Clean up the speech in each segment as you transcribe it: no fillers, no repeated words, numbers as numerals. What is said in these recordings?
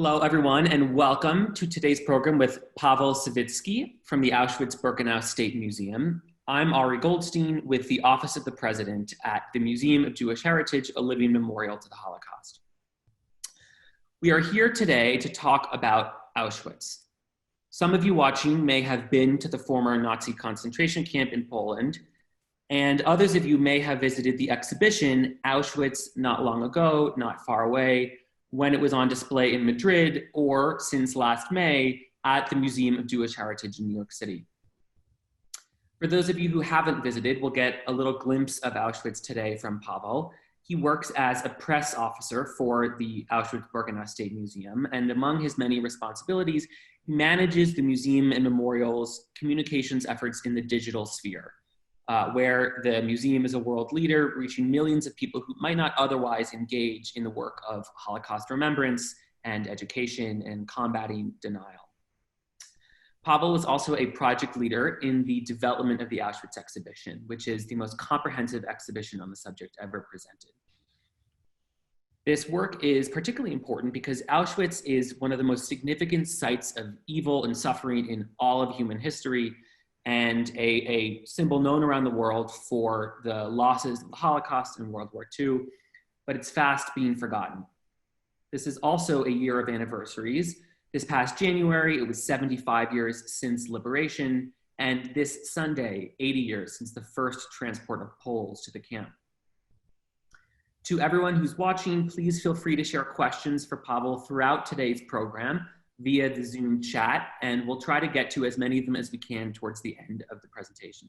Hello, everyone, and welcome to today's program with Pawel Sawicki from the Auschwitz-Birkenau State Museum. I'm Ari Goldstein with the Office of the President at the Museum of Jewish Heritage, a living memorial to the Holocaust. We are here today to talk about Auschwitz. Some of you watching may have been to the former Nazi concentration camp in Poland, and others of you may have visited the exhibition Auschwitz not long ago, not far away, when it was on display in Madrid, or since last May at the Museum of Jewish Heritage in New York City. For those of you who haven't visited, we'll get a little glimpse of Auschwitz today from Pawel. He works as a press officer for the Auschwitz-Birkenau State Museum, and among his many responsibilities, he manages the museum and memorial's communications efforts in the digital sphere, where the museum is a world leader, reaching millions of people who might not otherwise engage in the work of Holocaust remembrance and education and combating denial. Pawel is also a project leader in the development of the Auschwitz exhibition, which is the most comprehensive exhibition on the subject ever presented. This work is particularly important because Auschwitz is one of the most significant sites of evil and suffering in all of human history, and a symbol known around the world for the losses of the Holocaust and World War II, but it's fast being forgotten. This is also a year of anniversaries. This past January, it was 75 years since liberation, and this Sunday, 80 years since the first transport of Poles to the camp. To everyone who's watching, please feel free to share questions for Pawel throughout today's program via the Zoom chat, and we'll try to get to as many of them as we can towards the end of the presentation.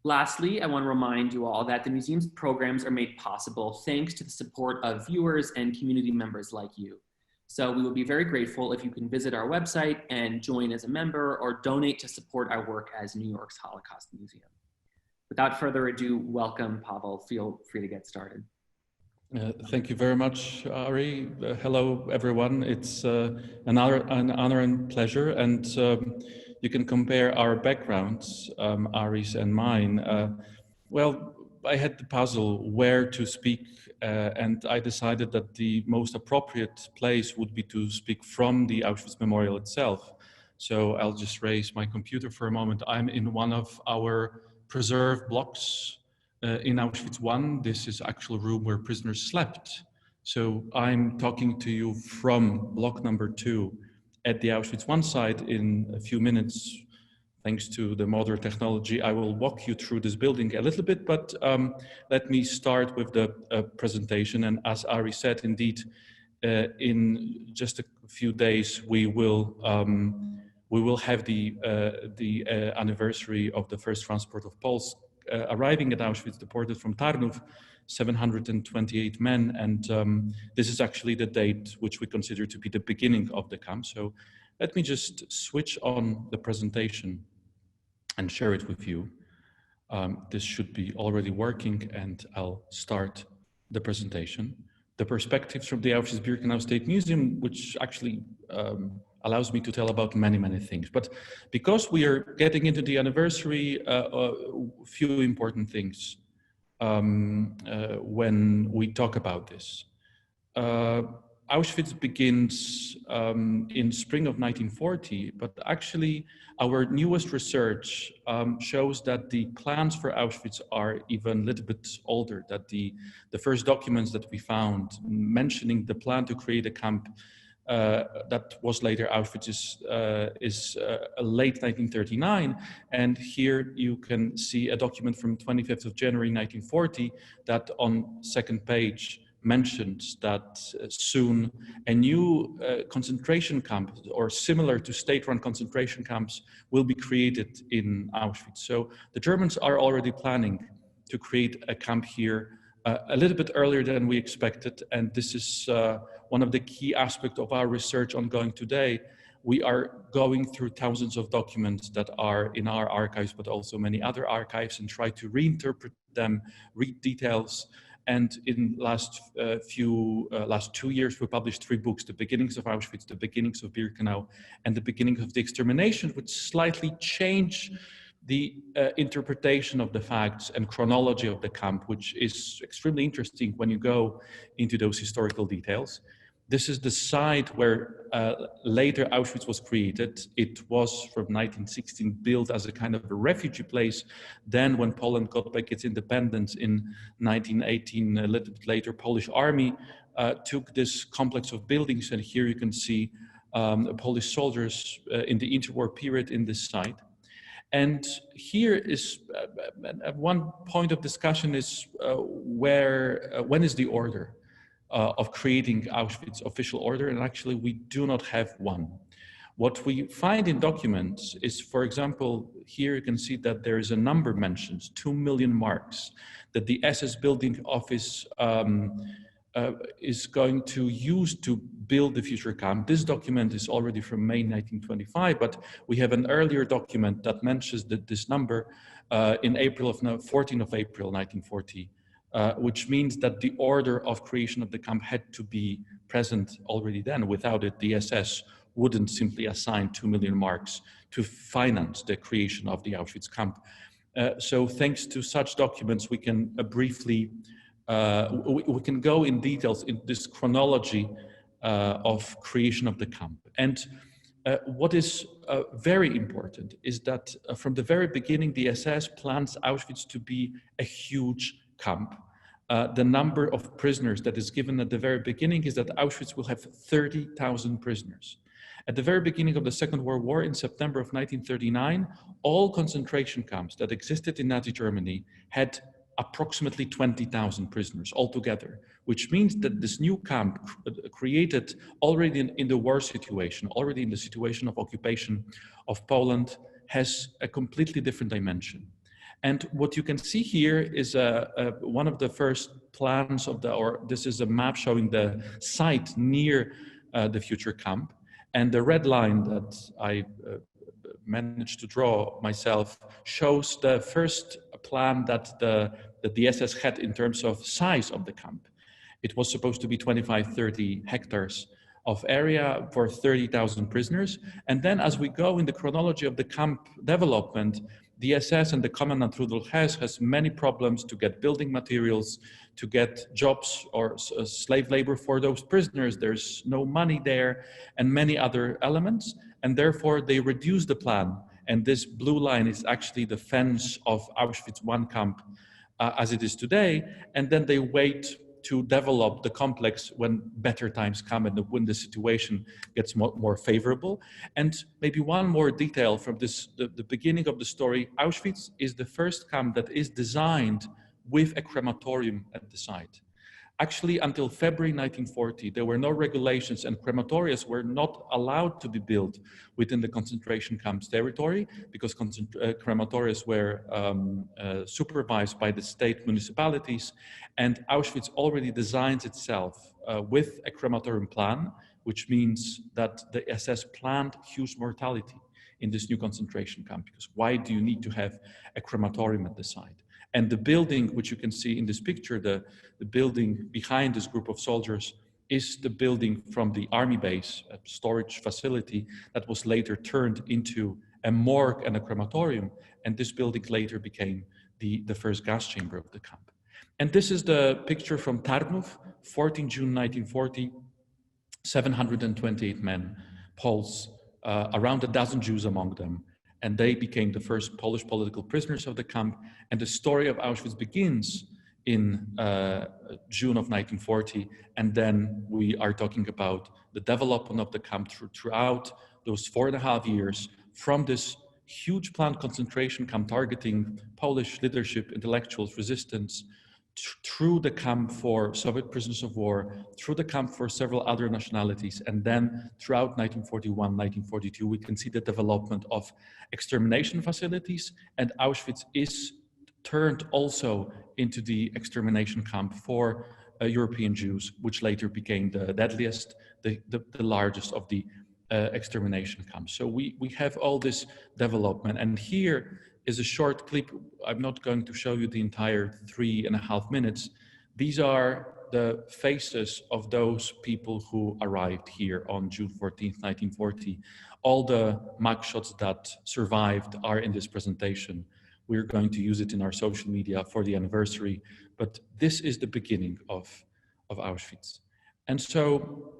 Lastly, I want to remind you all that the museum's programs are made possible thanks to the support of viewers and community members like you. So we will be very grateful if you can visit our website and join as a member or donate to support our work as New York's Holocaust Museum. Without further ado, welcome, Pawel. Feel free to get started. Thank you very much, Ari. Hello, everyone. It's an honor and pleasure, and you can compare our backgrounds, Ari's and mine. Well, I had the puzzle where to speak, and I decided that the most appropriate place would be to speak from the Auschwitz Memorial itself. So I'll just raise my computer for a moment. I'm in one of our preserved blocks in Auschwitz I. This is actual room where prisoners slept. So I'm talking to you from block number 2 at the Auschwitz I site. In a few minutes, thanks to the modern technology, I will walk you through this building a little bit, but let me start with the presentation. And as Ari said, indeed, in just a few days, we will have the anniversary of the first transport of Poles arriving at Auschwitz, deported from Tarnów, 728 men. And this is actually the date which we consider to be the beginning of the camp. So let me just switch on the presentation and share it with you. This should be already working, and I'll start the presentation. The perspectives from the Auschwitz-Birkenau State Museum, which actually allows me to tell about many, many things. But because we are getting into the anniversary, a few important things when we talk about this. Auschwitz begins in spring of 1940, but actually our newest research shows that the plans for Auschwitz are even a little bit older, that the first documents that we found mentioning the plan to create a camp that was later Auschwitz is late 1939. And here you can see a document from 25th of January 1940 that on second page mentions that soon a new concentration camp, or similar to state-run concentration camps, will be created in Auschwitz. So the Germans are already planning to create a camp here a little bit earlier than we expected, and this is one of the key aspects of our research ongoing today. We are going through thousands of documents that are in our archives, but also many other archives, and try to reinterpret them, read details. And in last 2 years, we published 3 books: The Beginnings of Auschwitz, The Beginnings of Birkenau, and The Beginnings of the Extermination, which slightly change the interpretation of the facts and chronology of the camp, which is extremely interesting when you go into those historical details. This is the site where later Auschwitz was created. It was from 1916 built as a kind of a refugee place. Then when Poland got back its independence in 1918, a little bit later, Polish army took this complex of buildings, and here you can see Polish soldiers in the interwar period in this site. And here is one point of discussion is when is the order of creating Auschwitz official order, and actually we do not have one. What we find in documents is, for example, here you can see that there is a number mentioned, 2 million marks, that the SS building office is going to use to build the future camp. This document is already from May 1925, but we have an earlier document that mentions that this number in April of 14th of April 1940, which means that the order of creation of the camp had to be present already then. Without it, the SS wouldn't simply assign 2 million marks to finance the creation of the Auschwitz camp. So thanks to such documents, we can briefly we can go in details in this chronology of creation of the camp. And what is very important is that from the very beginning, the SS plans Auschwitz to be a huge camp. The number of prisoners that is given at the very beginning is that Auschwitz will have 30,000 prisoners. At the very beginning of the Second World War, in September of 1939, all concentration camps that existed in Nazi Germany had approximately 20,000 prisoners altogether, which means that this new camp created already in the war situation, already in the situation of occupation of Poland, has a completely different dimension. And what you can see here is one of the first plans of this is a map showing the site near the future camp. And the red line that I managed to draw myself shows the first plan that the SS had in terms of size of the camp. It was supposed to be 25-30 hectares of area for 30,000 prisoners. And then as we go in the chronology of the camp development, the SS and the Commandant Rudolf Hess has many problems to get building materials, to get jobs or slave labor for those prisoners. There's no money there and many other elements. And therefore they reduce the plan. And this blue line is actually the fence of Auschwitz I camp as it is today. And then they wait to develop the complex when better times come and when the situation gets more favorable. And maybe one more detail from the beginning of the story, Auschwitz is the first camp that is designed with a crematorium at the site. Actually, until February 1940, there were no regulations and crematoria were not allowed to be built within the concentration camps territory because crematoria were supervised by the state municipalities, and Auschwitz already designs itself with a crematorium plan, which means that the SS planned huge mortality in this new concentration camp, because why do you need to have a crematorium at the site? And the building, which you can see in this picture, the building behind this group of soldiers is the building from the army base, a storage facility that was later turned into a morgue and a crematorium. And this building later became the first gas chamber of the camp. And this is the picture from Tarnów, 14 June 1940, 728 men, Poles, around a dozen Jews among them. And they became the first Polish political prisoners of the camp. And the story of Auschwitz begins in June of 1940. And then we are talking about the development of the camp throughout those 4.5 years, from this huge planned concentration camp targeting Polish leadership, intellectuals, resistance, through the camp for Soviet prisoners of war, through the camp for several other nationalities, and then throughout 1941, 1942, we can see the development of extermination facilities, and Auschwitz is turned also into the extermination camp for European Jews, which later became the deadliest, the largest of the extermination camps. So we have all this development, and here is a short clip. I'm not going to show you the entire 3.5 minutes. These are the faces of those people who arrived here on June 14th, 1940. All the mugshots that survived are in this presentation. We're going to use it in our social media for the anniversary, but this is the beginning of Auschwitz. And so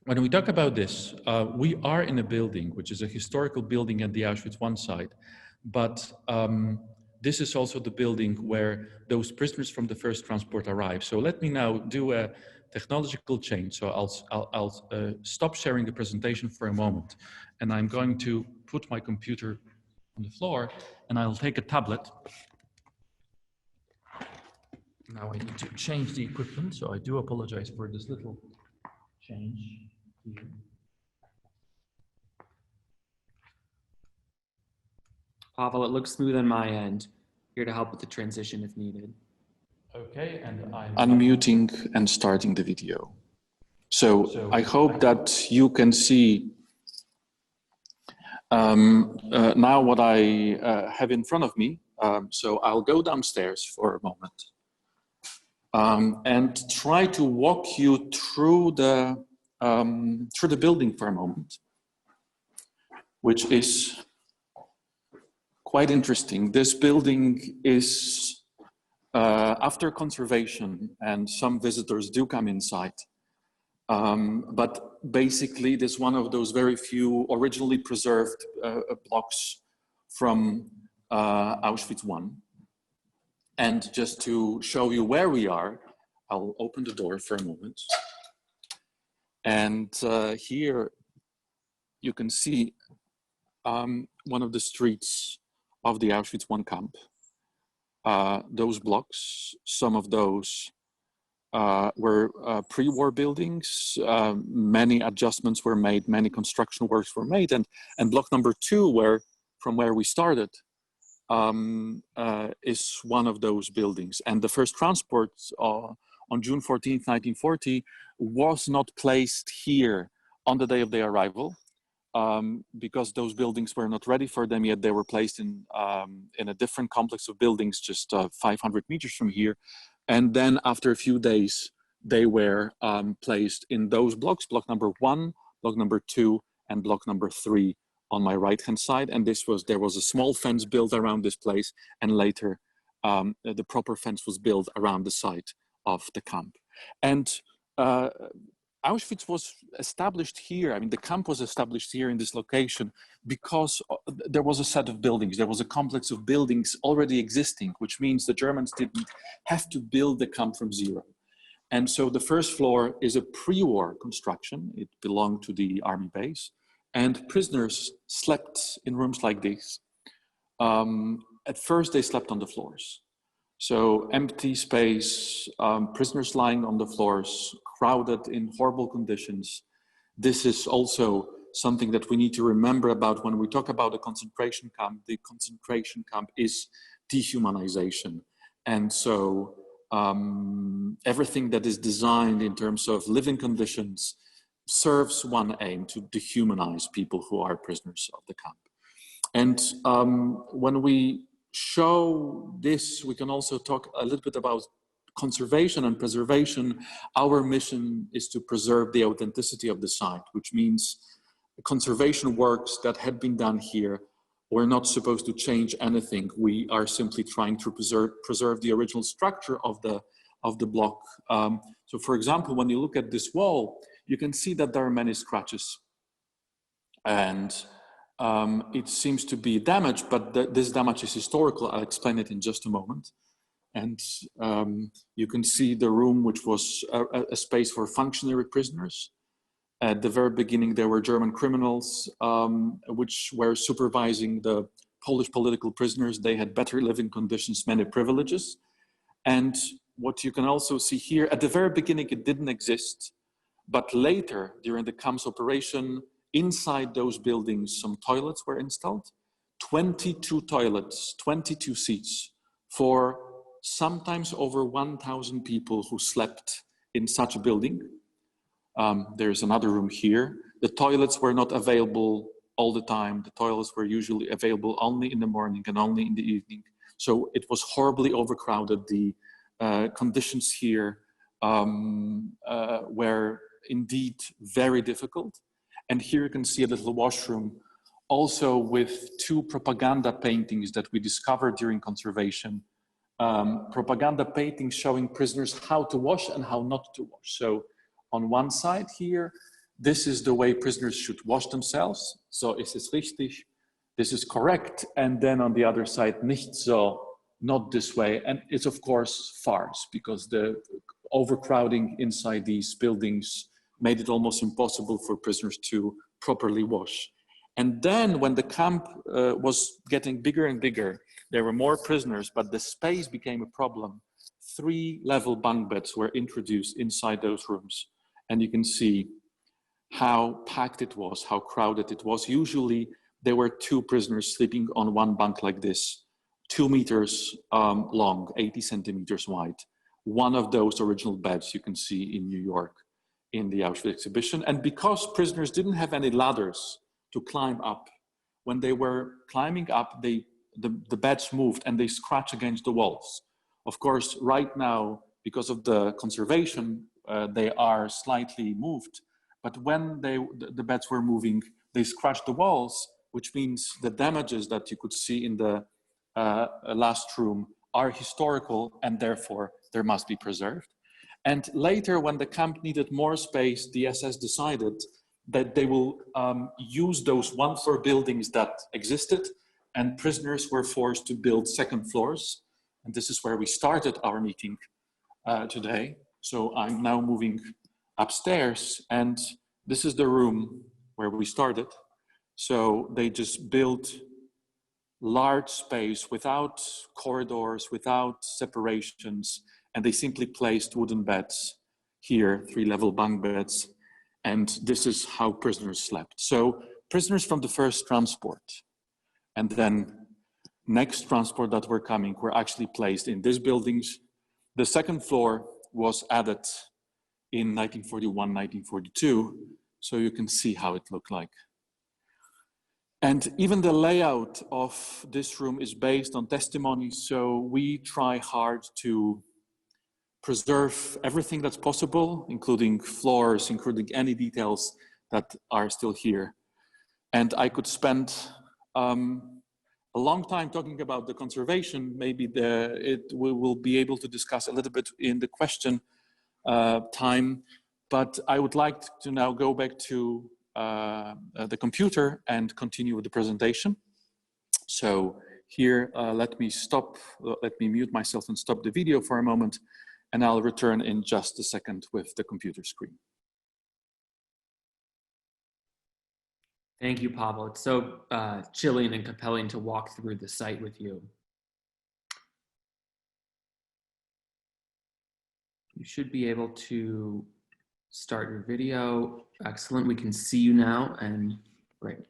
when we talk about this, we are in a building, which is a historical building at the Auschwitz I site, but this is also the building where those prisoners from the first transport arrived. So let me now do a technological change. So I'll stop sharing the presentation for a moment, and I'm going to put my computer on the floor, and I'll take a tablet. Now I need to change the equipment, so I do apologize for this little change here. Pawel, it looks smooth on my end. Here to help with the transition if needed. Okay, and I'm unmuting and starting the video. So I hope that you can see now what I have in front of me. So I'll go downstairs for a moment and try to walk you through the building for a moment, which is quite interesting. This building is after conservation, and some visitors do come inside. But basically, this is one of those very few originally preserved blocks from Auschwitz I. And just to show you where we are, I'll open the door for a moment. And here you can see one of the streets of the Auschwitz I camp. Those blocks, some of those were pre-war buildings. Many adjustments were made, many construction works were made, and block number 2, from where we started, is one of those buildings. And the first transport on June 14th, 1940, was not placed here on the day of their arrival. Because those buildings were not ready for them yet. They were placed in a different complex of buildings just 500 meters from here. And then after a few days, they were placed in those blocks, block number 1, block number 2, and block number 3 on my right-hand side. And there was a small fence built around this place. And later, the proper fence was built around the site of the camp. And Auschwitz was established here. I mean, the camp was established here in this location because there was a set of buildings. There was a complex of buildings already existing, which means the Germans didn't have to build the camp from zero. And so the first floor is a pre-war construction. It belonged to the army base. And prisoners slept in rooms like this. At first, they slept on the floors. So empty space, prisoners lying on the floors, crowded in horrible conditions. This is also something that we need to remember about when we talk about a concentration camp. The concentration camp is dehumanization. And so everything that is designed in terms of living conditions serves one aim: to dehumanize people who are prisoners of the camp. And when we show this, we can also talk a little bit about conservation and preservation. Our mission is to preserve the authenticity of the site, which means conservation works that had been done here. We're not supposed to change anything. We are simply trying to preserve the original structure of the block. So for example, when you look at this wall, you can see that there are many scratches. And it seems to be damaged, but this damage is historical. I'll explain it in just a moment. And you can see the room, which was a space for functionary prisoners. At the very beginning, there were German criminals which were supervising the Polish political prisoners. They had better living conditions, many privileges. And what you can also see here, at the very beginning, it didn't exist. But later, during the camp's operation, inside those buildings, some toilets were installed. 22 toilets, 22 seats for sometimes over 1,000 people who slept in such a building. There's another room here. The toilets were not available all the time. The toilets were usually available only in the morning and only in the evening. So it was horribly overcrowded. The conditions here were indeed very difficult. And here you can see a little washroom, also with 2 propaganda paintings that we discovered during conservation. Propaganda paintings showing prisoners how to wash and how not to wash. So on one side here, this is the way prisoners should wash themselves. So ist es richtig? This is correct. And then on the other side, nicht so, not this way. And it's of course farce, because the overcrowding inside these buildings made it almost impossible for prisoners to properly wash. And then when the camp was getting bigger and bigger, there were more prisoners, but the space became a problem. 3-level bunk beds were introduced inside those rooms. And you can see how packed it was, how crowded it was. Usually there were 2 prisoners sleeping on one bunk like this, 2 meters long, 80 centimeters wide. One of those original beds you can see in New York in the Auschwitz exhibition. And because prisoners didn't have any ladders to climb up, when they were climbing up, the beds moved and they scratched against the walls. Of course, right now, because of the conservation, they are slightly moved. But when the beds were moving, they scratched the walls, which means the damages that you could see in the last room are historical, and therefore they must be preserved. And later, when the camp needed more space, the SS decided that they will use those 1-floor buildings that existed, and prisoners were forced to build 2nd floors. And this is where we started our meeting today. So I'm now moving upstairs, and this is the room where we started. So they just built large space without corridors, without separations, and they simply placed wooden beds here, 3-level bunk beds, and this is how prisoners slept. So prisoners from the first transport, and then next transport that were coming were actually placed in these buildings. The 2nd floor was added in 1941, 1942, so you can see how it looked like. And even the layout of this room is based on testimony, so we try hard to preserve everything that's possible, including floors, including any details that are still here. And I could spend a long time talking about the conservation. Maybe we will be able to discuss a little bit in the question time, but I would like to now go back to the computer and continue with the presentation. So here, let me mute myself and stop the video for a moment, and I'll return in just a second with the computer screen. Thank you, Pawel. It's so chilling and compelling to walk through the site with you. You should be able to start your video. Excellent, we can see you now, and great.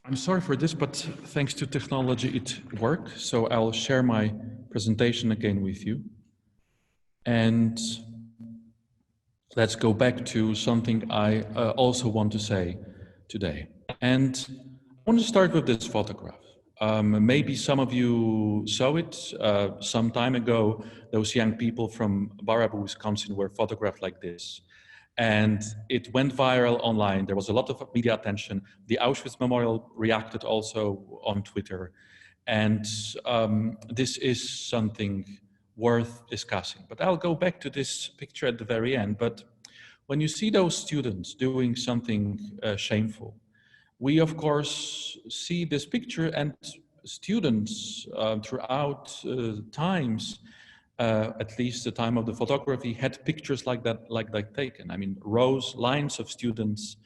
I'm sorry for this, but thanks to technology, it worked. So I'll share my presentation again with you. And let's go back to something I also want to say today. And I want to start with this photograph. Maybe some of you saw it some time ago. Those young people from Baraboo, Wisconsin were photographed like this. And it went viral online. There was a lot of media attention. The Auschwitz Memorial reacted also on Twitter. And this is something worth discussing. But I'll go back to this picture at the very end. But when you see those students doing something shameful, we of course see this picture, and students throughout times, at least the time of the photography, had pictures like that taken. I mean, lines of students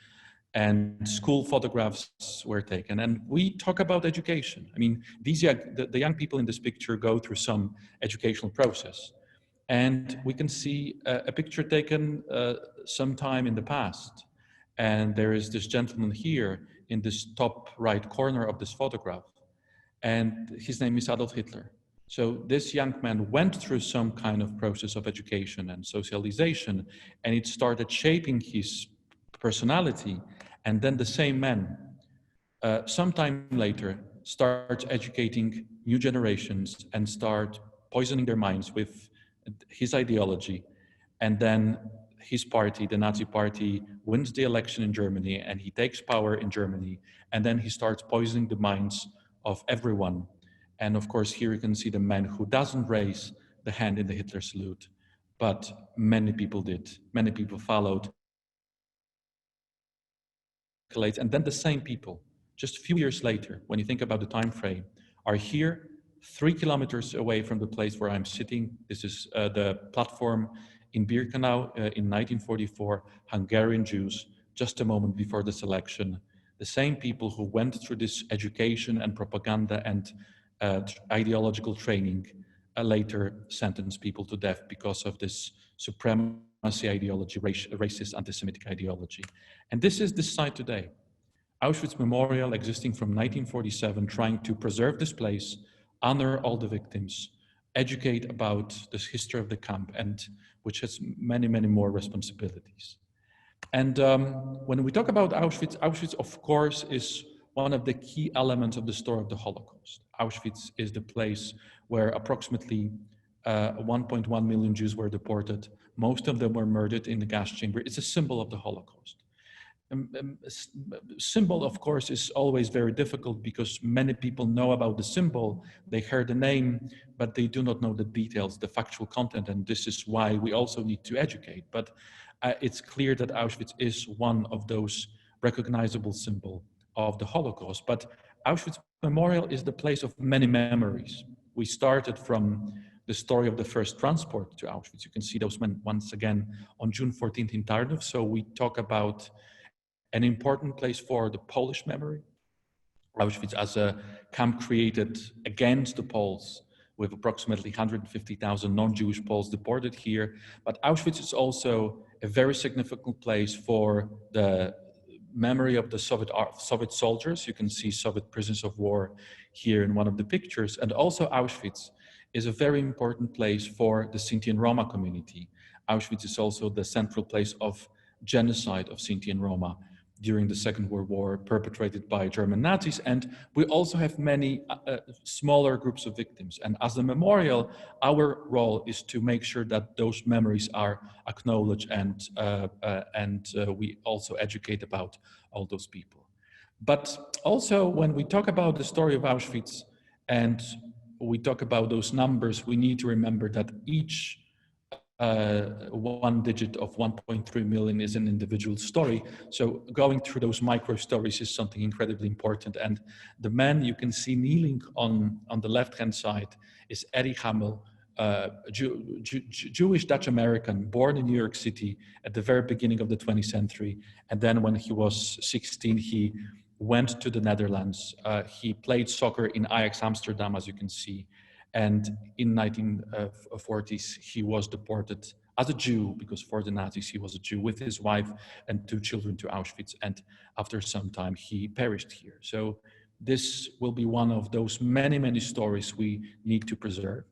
and school photographs were taken. And we talk about education. I mean, the young people in this picture go through some educational process. And we can see a picture taken sometime in the past. And there is this gentleman here in this top right corner of this photograph. And his name is Adolf Hitler. So this young man went through some kind of process of education and socialization, and it started shaping his personality. And then the same man, sometime later, starts educating new generations and start poisoning their minds with his ideology. And then his party, the Nazi party, wins the election in Germany, and he takes power in Germany. And then he starts poisoning the minds of everyone. And of course, here you can see the man who doesn't raise the hand in the Hitler salute, but many people did. Many people followed. And then the same people, just a few years later, when you think about the time frame, are here 3 kilometers away from the place where I'm sitting. This is the platform in Birkenau in 1944, Hungarian Jews, just a moment before the selection. The same people who went through this education and propaganda and ideological training later sentenced people to death because of this supremacy ideology, racist anti-Semitic ideology. And this is the site today. Auschwitz Memorial existing from 1947, trying to preserve this place, honor all the victims, educate about the history of the camp, and which has many, many more responsibilities. And when we talk about Auschwitz, Auschwitz, of course, is one of the key elements of the story of the Holocaust. Auschwitz is the place where approximately 1.1 million Jews were deported. Most of them were murdered in the gas chamber. It's a symbol of the Holocaust. Symbol, of course, is always very difficult because many people know about the symbol, they heard the name, but they do not know the details, the factual content, and this is why we also need to educate. But it's clear that Auschwitz is one of those recognizable symbols of the Holocaust. But Auschwitz Memorial is the place of many memories. We started from the story of the first transport to Auschwitz. You can see those men once again on June 14th in Tarnów. So we talk about an important place for the Polish memory. Auschwitz as a camp created against the Poles with approximately 150,000 non-Jewish Poles deported here. But Auschwitz is also a very significant place for the memory of the Soviet soldiers. You can see Soviet prisoners of war here in one of the pictures. And also Auschwitz is a very important place for the Sinti and Roma community. Auschwitz is also the central place of genocide of Sinti and Roma during the Second World War perpetrated by German Nazis. And we also have many smaller groups of victims. And as a memorial, our role is to make sure that those memories are acknowledged and we also educate about all those people. But also when we talk about the story of Auschwitz and we talk about those numbers, we need to remember that each one digit of 1.3 million is an individual story. So going through those micro stories is something incredibly important. And the man you can see kneeling on the left-hand side is Erich Hamel, Jewish Dutch American, born in New York City at the very beginning of the 20th century. And then when he was 16, he went to the Netherlands. He played soccer in Ajax Amsterdam, as you can see. And in 1940s, he was deported as a Jew, because for the Nazis, he was a Jew, with his wife and 2 children to Auschwitz. And after some time, he perished here. So this will be one of those many, many stories we need to preserve.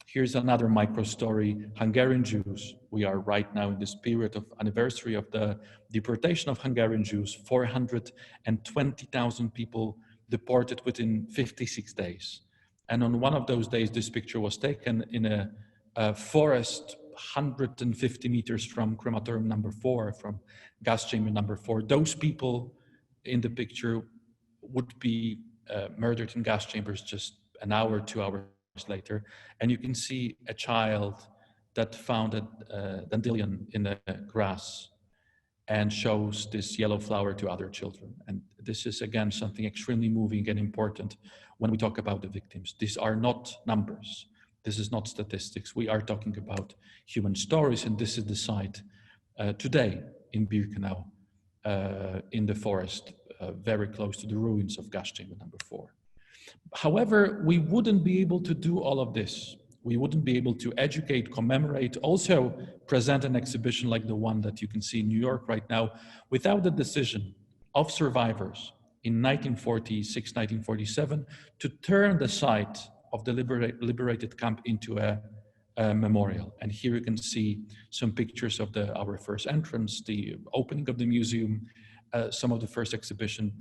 Here's another micro story, Hungarian Jews. We are right now in this period of anniversary of the deportation of Hungarian Jews, 420,000 people deported within 56 days. And on one of those days, this picture was taken in a forest 150 meters from crematorium number 4, from gas chamber number 4. Those people in the picture would be murdered in gas chambers just an hour, 2 hours later. And you can see a child that found a dandelion in the grass and shows this yellow flower to other children. And this is, again, something extremely moving and important when we talk about the victims. These are not numbers. This is not statistics. We are talking about human stories, and this is the site today in Birkenau, in the forest, very close to the ruins of gas chamber number 4. However, we wouldn't be able to do all of this. We wouldn't be able to educate, commemorate, also present an exhibition like the one that you can see in New York right now, without the decision of survivors in 1946, 1947, to turn the site of the liberated camp into a memorial. And here you can see some pictures of our first entrance, the opening of the museum, some of the first exhibition.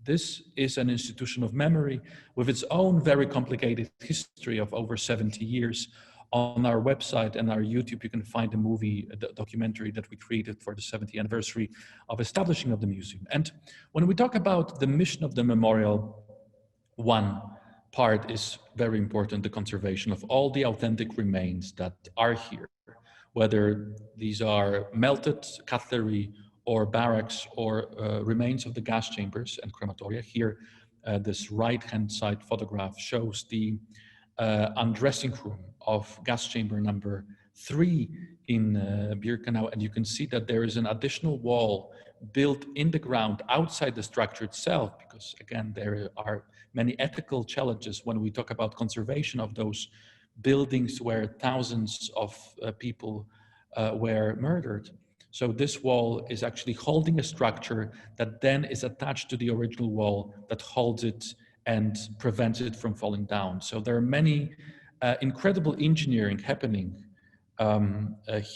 This is an institution of memory with its own very complicated history of over 70 years. On our website and our YouTube, you can find a movie, a documentary that we created for the 70th anniversary of establishing of the museum. And when we talk about the mission of the memorial, 1, part is very important, the conservation of all the authentic remains that are here, whether these are melted cutlery or barracks or remains of the gas chambers and crematoria. Here, this right-hand side photograph shows the undressing room of gas chamber number 3 in Birkenau, and you can see that there is an additional wall built in the ground outside the structure itself, because again, there are many ethical challenges when we talk about conservation of those buildings where thousands of people were murdered. So this wall is actually holding a structure that then is attached to the original wall that holds it and prevents it from falling down. So there are many incredible engineering happening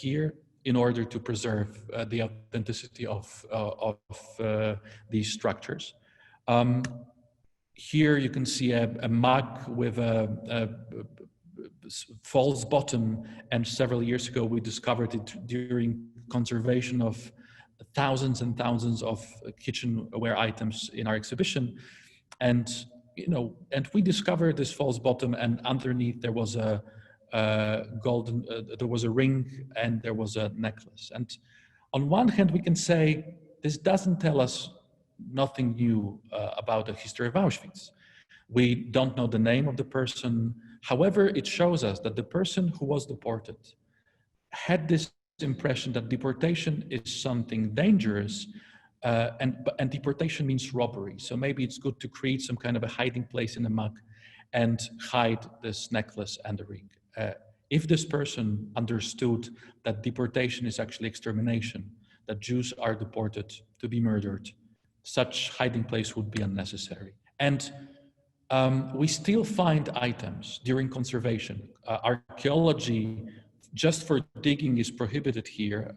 here in order to preserve the authenticity of these structures. Here you can see a mug with a false bottom, and several years ago we discovered it during conservation of thousands and thousands of kitchenware items in our exhibition. And we discovered this false bottom, and underneath there was a golden, there was a ring and there was a necklace. And on one hand, we can say this doesn't tell us nothing new about the history of Auschwitz. We don't know the name of the person. However, it shows us that the person who was deported had this impression that deportation is something dangerous, and deportation means robbery. So maybe it's good to create some kind of a hiding place in the mug and hide this necklace and the ring. If this person understood that deportation is actually extermination, that Jews are deported to be murdered, such hiding place would be unnecessary. And we still find items during conservation. Archaeology, just for digging, is prohibited here.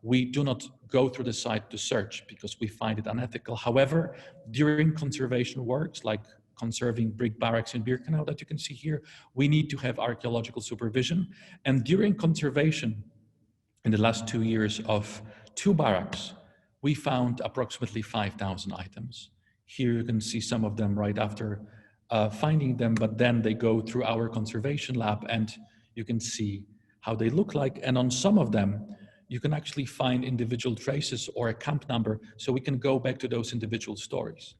We do not go through the site to search because we find it unethical. However, during conservation works like conserving brick barracks in Birkenau that you can see here, we need to have archaeological supervision. And during conservation, in the last 2 years of 2 barracks, we found approximately 5,000 items. Here you can see some of them right after finding them, but then they go through our conservation lab and you can see how they look like. And on some of them, you can actually find individual traces or a camp number, so we can go back to those individual stories.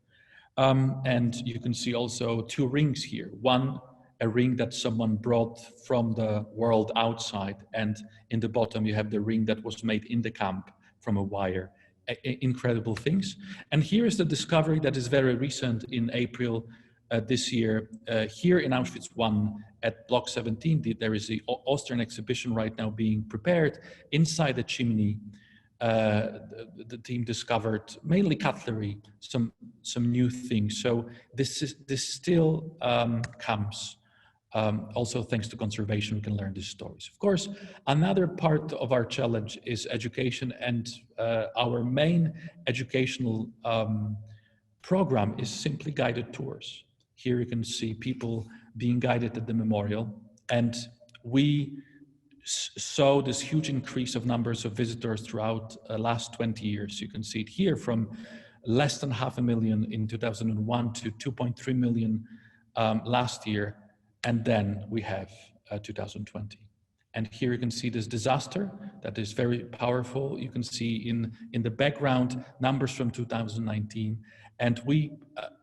And you can see also 2 rings here. One, a ring that someone brought from the world outside, and in the bottom you have the ring that was made in the camp from a wire. Incredible things. And here is the discovery that is very recent in April this year. Here in Auschwitz I at Block 17, there is the Austrian exhibition right now being prepared. Inside the chimney, the team discovered mainly cutlery, some new things. So this still comes. Also, thanks to conservation, we can learn these stories. Of course, another part of our challenge is education, and our main educational program is simply guided tours. Here you can see people being guided at the memorial, and we saw this huge increase of numbers of visitors throughout the last 20 years. You can see it here from less than 500,000 in 2001 to 2.3 million last year. And then we have 2020. And here you can see this disaster that is very powerful. You can see in the background numbers from 2019. And we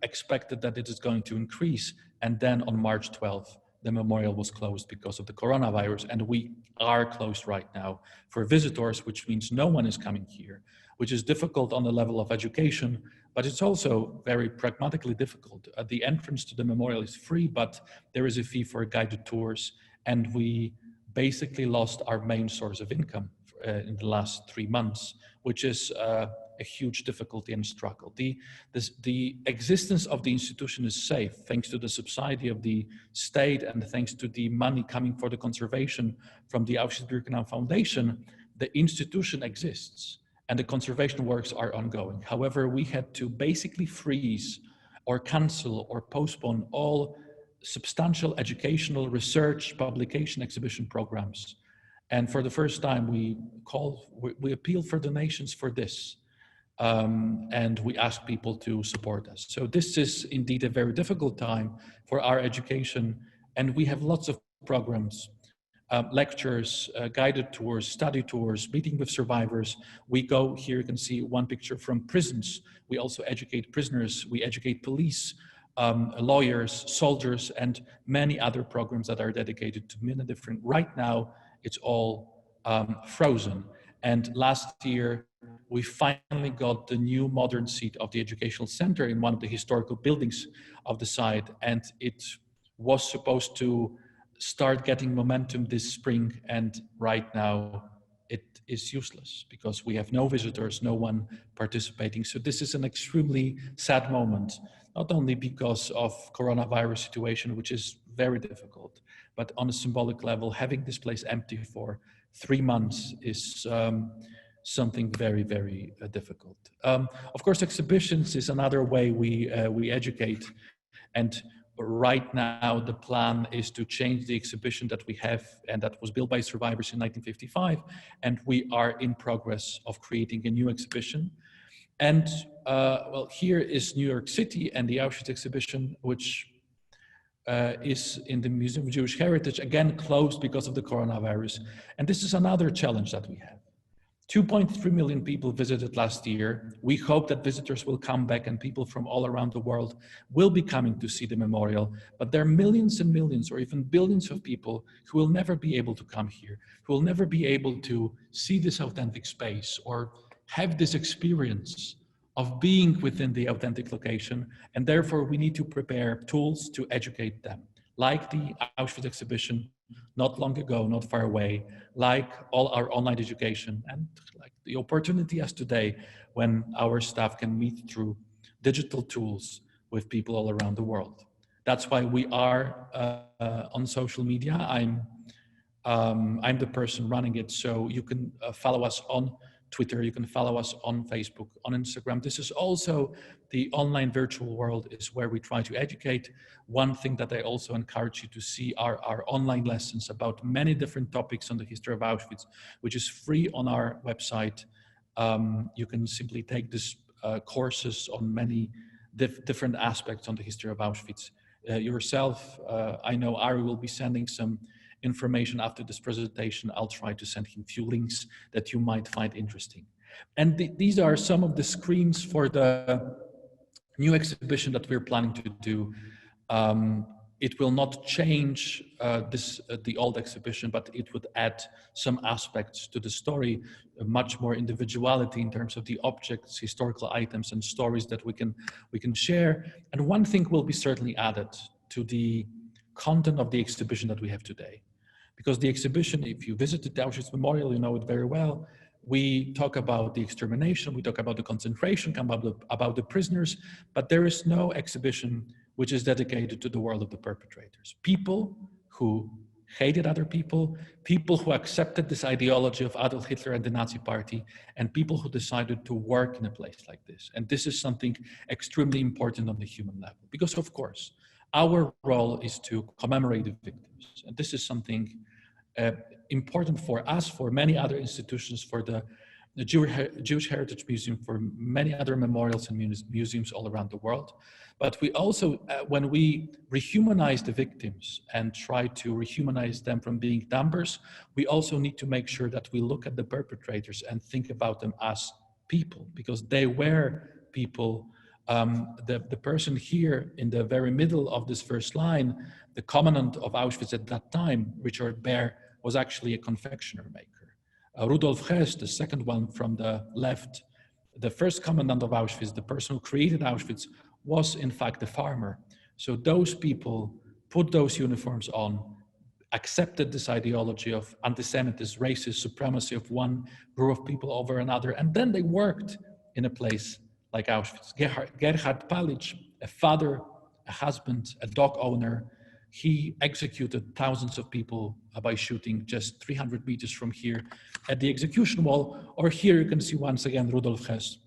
expected that it is going to increase. And then on March 12th, the memorial was closed because of the coronavirus. And we are closed right now for visitors, which means no one is coming here, which is difficult on the level of education, but it's also very pragmatically difficult. The entrance to the memorial is free, but there is a fee for guided tours, and we basically lost our main source of income in the last 3 months, which is a huge difficulty and struggle. The existence of the institution is safe thanks to the subsidy of the state and thanks to the money coming for the conservation from the Auschwitz-Birkenau Foundation. The institution exists and the conservation works are ongoing. However, we had to basically freeze or cancel or postpone all substantial educational research, publication, exhibition programs. And for the first time, we appealed for donations for this. and we ask people to support us. So this is indeed a very difficult time for our education, and we have lots of programs, lectures, guided tours, study tours, meeting with survivors. We go, here you can see one picture from prisons. We also educate prisoners, we educate police, lawyers, soldiers, and many other programs that are dedicated to many different. Right now, it's all frozen. And last year, we finally got the new modern seat of the educational center in one of the historical buildings of the site. And it was supposed to start getting momentum this spring. And right now it is useless because we have no visitors, no one participating. So this is an extremely sad moment, not only because of coronavirus situation, which is very difficult, but on a symbolic level, having this place empty for 3 months is something very, very difficult. Of course, exhibitions is another way we educate. And right now, the plan is to change the exhibition that we have and that was built by survivors in 1955. And we are in progress of creating a new exhibition. And well, here is New York City and the Auschwitz exhibition, which is in the Museum of Jewish Heritage, again closed because of the coronavirus. And this is another challenge that we have. 2.3 million people visited last year. We hope that visitors will come back and people from all around the world will be coming to see the memorial. But there are millions and millions or even billions of people who will never be able to come here, who will never be able to see this authentic space or have this experience of being within the authentic location. And therefore, we need to prepare tools to educate them, like the Auschwitz exhibition, not long ago, not far away, like all our online education, and like the opportunity as today when our staff can meet through digital tools with people all around the world. That's why we are on social media. I'm the person running it, so you can follow us on Twitter, you can follow us on Facebook, on Instagram. This is also the online virtual world is where we try to educate. One thing that I also encourage you to see are our online lessons about many different topics on the history of Auschwitz, which is free on our website. You can simply take these courses on many different aspects on the history of Auschwitz. Yourself, I know Ari will be sending some information after this presentation. I'll try to send him a few links that you might find interesting. And these are some of the screens for the new exhibition that we're planning to do. It will not change the old exhibition, but it would add some aspects to the story, much more individuality in terms of the objects, historical items, and stories that we can share. And one thing will be certainly added to the content of the exhibition that we have today. Because the exhibition, if you visited the Auschwitz Memorial, you know it very well. We talk about the extermination, we talk about the concentration, about the prisoners, but there is no exhibition which is dedicated to the world of the perpetrators. People who hated other people, people who accepted this ideology of Adolf Hitler and the Nazi Party, and people who decided to work in a place like this. And this is something extremely important on the human level, because of course, our role is to commemorate the victims. And this is something important for us, for many other institutions, for the Jewish Heritage Museum, for many other memorials and museums all around the world. But we also, when we rehumanize the victims and try to rehumanize them from being numbers, we also need to make sure that we look at the perpetrators and think about them as people, because they were people. The person here in the very middle of this first line, the commandant of Auschwitz at that time, Richard Baer, was actually a confectioner maker. Rudolf Hess, the second one from the left, the first commandant of Auschwitz, the person who created Auschwitz, was in fact a farmer. So those people put those uniforms on, accepted this ideology of anti-Semitism, racist supremacy of one group of people over another, and then they worked in a place like Auschwitz. Gerhard Palic, a father, a husband, a dog owner, he executed thousands of people by shooting just 300 meters from here at the execution wall. Or here you can see once again Rudolf Hess,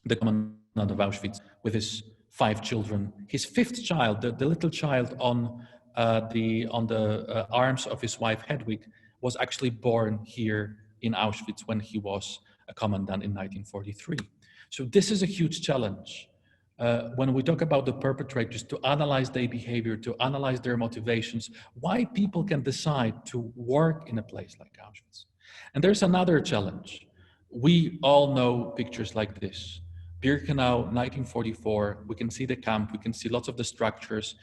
the commandant of Auschwitz, with his 5 children. His 5th child, the little child on the arms of his wife Hedwig, was actually born here in Auschwitz when he was a commandant in 1943. So this is a huge challenge. When we talk about the perpetrators, to analyze their behavior, to analyze their motivations, why people can decide to work in a place like Auschwitz. And there's another challenge. We all know pictures like this. Birkenau, 1944, we can see the camp, we can see lots of the structures,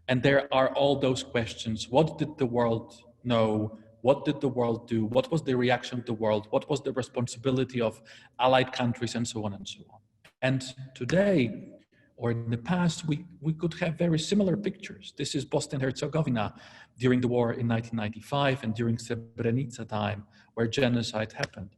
and there are all those questions. What did the world know? What did the world do? What was the reaction of the world? What was the responsibility of allied countries, and so on and so on. And today, or in the past, we could have very similar pictures. This is Bosnia and Herzegovina during the war in 1995 and during Srebrenica time, where genocide happened.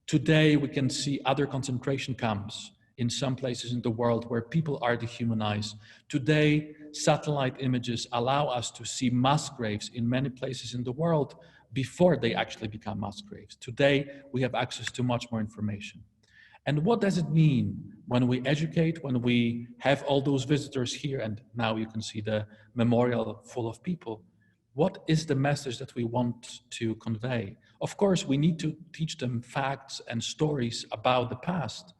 Today, we can see other concentration camps in some places in the world where people are dehumanized. Today, satellite images allow us to see mass graves in many places in the world before they actually become mass graves. Today, we have access to much more information. And what does it mean when we educate, when we have all those visitors here, and now you can see the memorial full of people? What is the message that we want to convey? Of course, we need to teach them facts and stories about the past.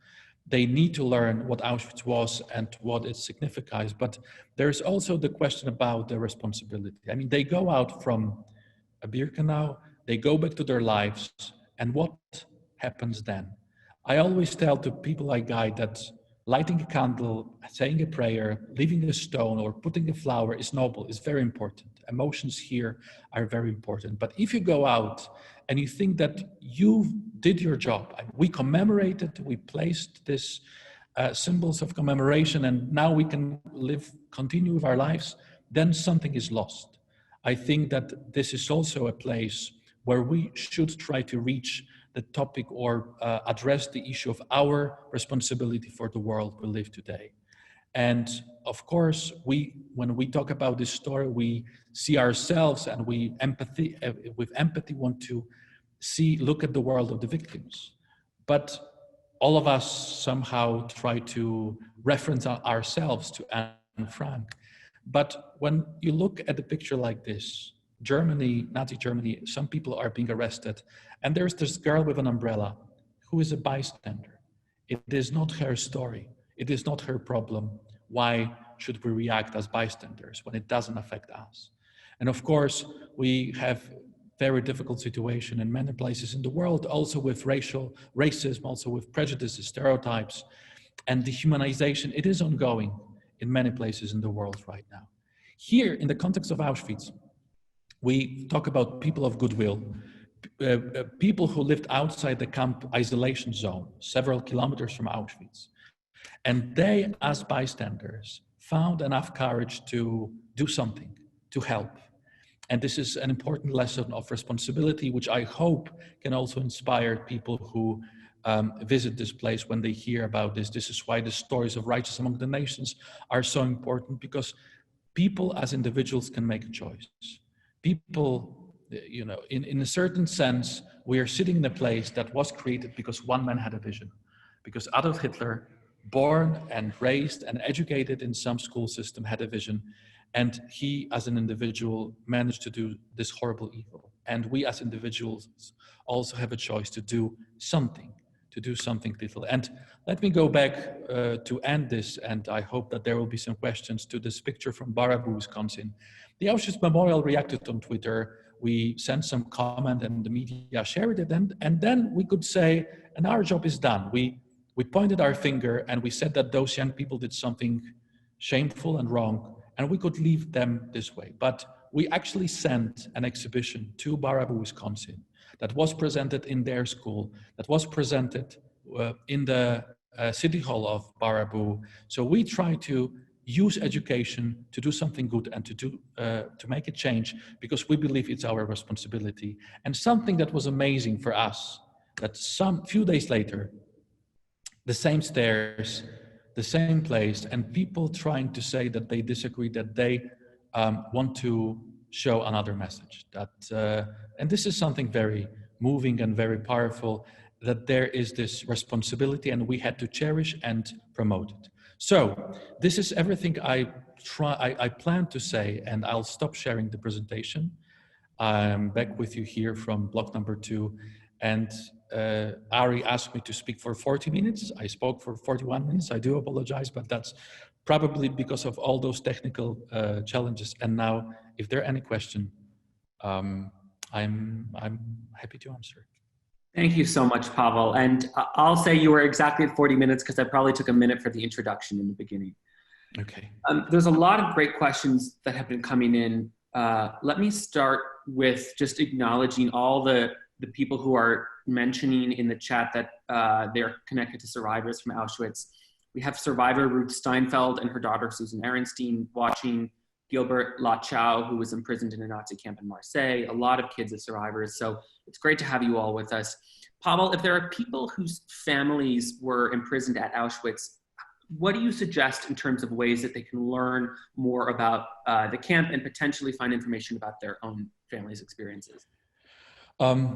They need to learn what Auschwitz was and what it signifies, but there's also the question about the responsibility. I mean, they go out from a Birkenau, they go back to their lives, and what happens then? I always tell to people I guide that lighting a candle, saying a prayer, leaving a stone, or putting a flower is noble, is very important. Emotions here are very important. But if you go out and you think that you did your job, we commemorated, we placed this symbols of commemoration, and now we can continue with our lives, then something is lost. I think that this is also a place where we should try to reach the topic or address the issue of our responsibility for the world we live today. And of course, when we talk about this story, we see ourselves, and we with empathy want to look at the world of the victims. But all of us somehow try to reference ourselves to Anne Frank. But when you look at a picture like this, Germany, Nazi Germany, some people are being arrested, and there's this girl with an umbrella who is a bystander. It is not her story. It is not her problem. Why should we react as bystanders when it doesn't affect us? And of course, we have very difficult situation in many places in the world, also with racism, also with prejudices, stereotypes, and dehumanization. It is ongoing in many places in the world right now. Here, in the context of Auschwitz, we talk about people of goodwill, people who lived outside the camp isolation zone, several kilometers from Auschwitz. And they, as bystanders, found enough courage to do something, to help. And this is an important lesson of responsibility, which I hope can also inspire people who visit this place when they hear about this. This is why the stories of righteous among the nations are so important, because people as individuals can make a choice. People, you know, in a certain sense, we are sitting in a place that was created because one man had a vision. Because Adolf Hitler, born and raised and educated in some school system, had a vision. And he, as an individual, managed to do this horrible evil. And we as individuals also have a choice to do something little. And let me go back to end this, and I hope that there will be some questions to this picture from Baraboo, Wisconsin. The Auschwitz Memorial reacted on Twitter. We sent some comment and the media shared it, and then we could say, and our job is done. We pointed our finger and we said that those young people did something shameful and wrong, and we could leave them this way. But we actually sent an exhibition to Baraboo, Wisconsin, that was presented in their school, that was presented in the city hall of Baraboo. So we try to use education to do something good and to make a change, because we believe it's our responsibility. And something that was amazing for us, that few days later, the same stairs, the same place, and people trying to say that they disagree, that they want to show another message. And this is something very moving and very powerful, that there is this responsibility and we had to cherish and promote it. So this is everything I plan to say, and I'll stop sharing the presentation. I'm back with you here from block number 2. And Ari asked me to speak for 40 minutes. I spoke for 41 minutes. I do apologize, but that's probably because of all those technical challenges. And now, if there are any question, I'm happy to answer. Thank you so much, Pawel. And I'll say you were exactly at 40 minutes because I probably took a minute for the introduction in the beginning. Okay. There's a lot of great questions that have been coming in. Let me start with just acknowledging all the people who are mentioning in the chat that they're connected to survivors from Auschwitz. We have survivor Ruth Steinfeld and her daughter Susan Ehrenstein watching, Gilbert Lachau, who was imprisoned in a Nazi camp in Marseille, a lot of kids as survivors. So it's great to have you all with us. Pawel, if there are people whose families were imprisoned at Auschwitz, what do you suggest in terms of ways that they can learn more about the camp and potentially find information about their own family's experiences?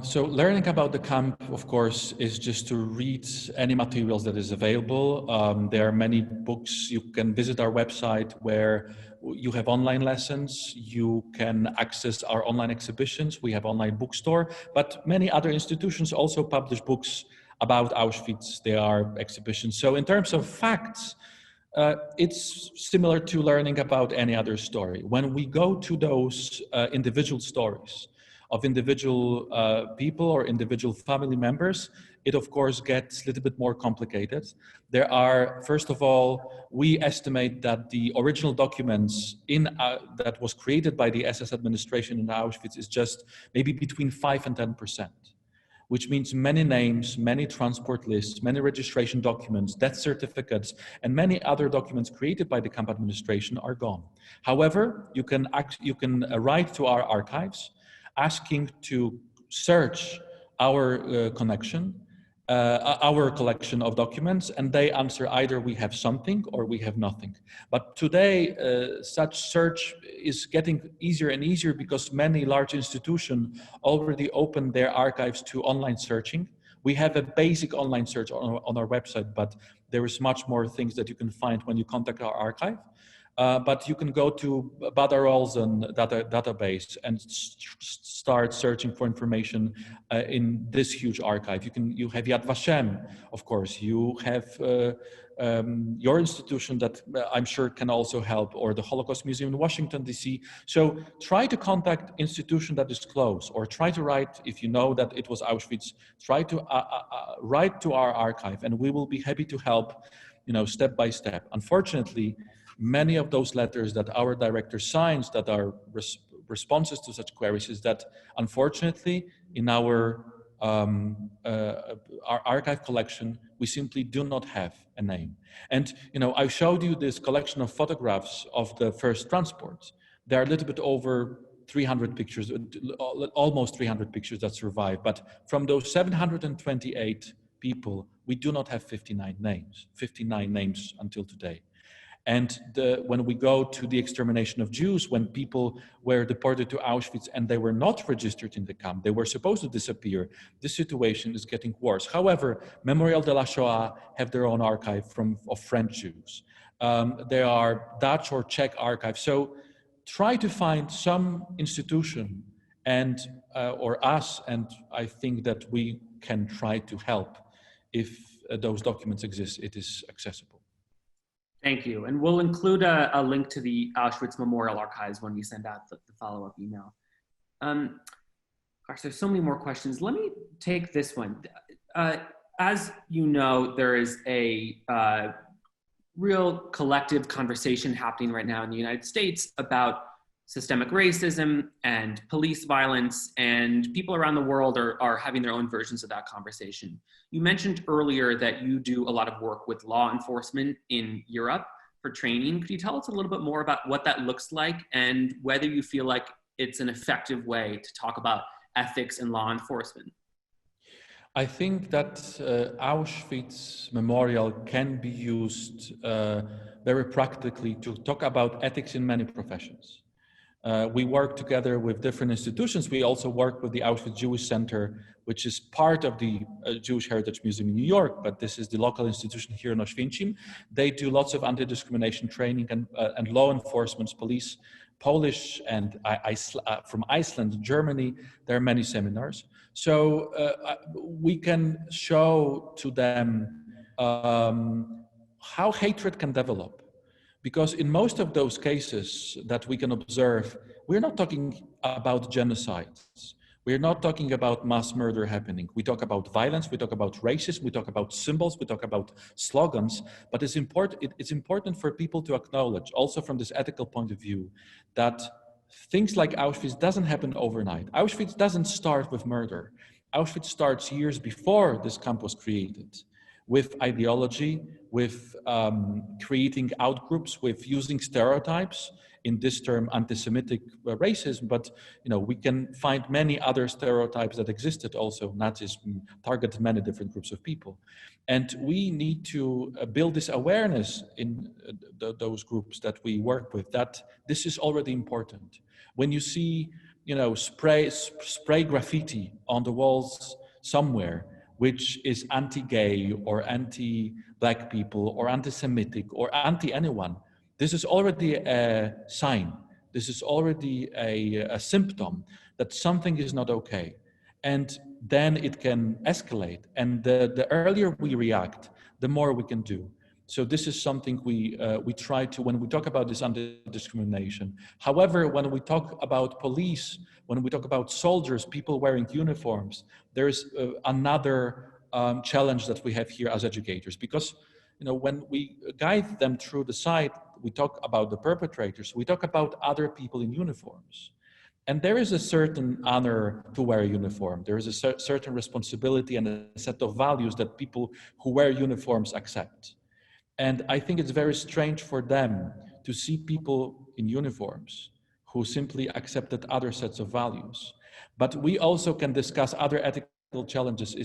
So learning about the camp, of course, is just to read any materials that is available. There are many books. You can visit our website where you have online lessons. You can access our online exhibitions. We have online bookstore, but many other institutions also publish books about Auschwitz. There are exhibitions. So in terms of facts, it's similar to learning about any other story. When we go to those individual stories of individual people or individual family members, it of course gets a little bit more complicated. There are, first of all, we estimate that the original documents that was created by the SS administration in Auschwitz is just maybe between 5 and 10%. Which means many names, many transport lists, many registration documents, death certificates, and many other documents created by the camp administration are gone. However, you can write to our archives, asking to search our collection of documents, and they answer either we have something or we have nothing. But today, such search is getting easier and easier because many large institutions already open their archives to online searching. We have a basic online search on our website, but there is much more things that you can find when you contact our archive. But you can go to Bader-Olsen database and start searching for information in this huge archive. You have Yad Vashem, of course. You have your institution that I'm sure can also help, or the Holocaust Museum in Washington, D.C. So try to contact institution that is close, or try to write, if you know that it was Auschwitz, try to write to our archive, and we will be happy to help, step by step. Unfortunately, many of those letters that our director signs that are responses to such queries is that, unfortunately, in our archive collection, we simply do not have a name. And, I showed you this collection of photographs of the first transports. There are a little bit over 300 pictures, almost 300 pictures that survive. But from those 728 people, we do not have 59 names until today. And when we go to the extermination of Jews, when people were deported to Auschwitz and they were not registered in the camp, they were supposed to disappear, this situation is getting worse. However, Memorial de la Shoah have their own archive of French Jews. There are Dutch or Czech archives. So try to find some institution or us, and I think that we can try to help if those documents exist, it is accessible. Thank you. And we'll include a link to the Auschwitz Memorial Archives when we send out the follow-up email. Gosh, there's so many more questions. Let me take this one. As you know, there is a real collective conversation happening right now in the United States about systemic racism and police violence, and people around the world are having their own versions of that conversation. You mentioned earlier that you do a lot of work with law enforcement in Europe for training. Could you tell us a little bit more about what that looks like and whether you feel like it's an effective way to talk about ethics and law enforcement? I think that Auschwitz Memorial can be used very practically to talk about ethics in many professions. We work together with different institutions. We also work with the Auschwitz Jewish Center, which is part of the Jewish Heritage Museum in New York, but this is the local institution here in Oswiecim. They do lots of anti-discrimination training and law enforcement, police, Polish and from Iceland, Germany. There are many seminars. So we can show to them how hatred can develop. Because in most of those cases that we can observe, we're not talking about genocides. We're not talking about mass murder happening. We talk about violence, we talk about racism, we talk about symbols, we talk about slogans, but it's important for people to acknowledge, also from this ethical point of view, that things like Auschwitz doesn't happen overnight. Auschwitz doesn't start with murder. Auschwitz starts years before this camp was created, with ideology, with creating outgroups, with using stereotypes, in this term anti-Semitic racism, but we can find many other stereotypes that existed also. Nazism targeted many different groups of people. And we need to build this awareness in those groups that we work with, that this is already important. When you see, spray graffiti on the walls somewhere, which is anti-gay or anti-black people or anti-Semitic or anti-anyone, this is already a sign. This is already a symptom that something is not okay. And then it can escalate. And the earlier we react, the more we can do. So this is something we try to, when we talk about this anti-discrimination. However, when we talk about police, when we talk about soldiers, people wearing uniforms, there's another challenge that we have here as educators. Because when we guide them through the site, we talk about the perpetrators, we talk about other people in uniforms. And there is a certain honor to wear a uniform. There is a certain responsibility and a set of values that people who wear uniforms accept. And I think it's very strange for them to see people in uniforms who simply accepted other sets of values. But we also can discuss other ethical challenges.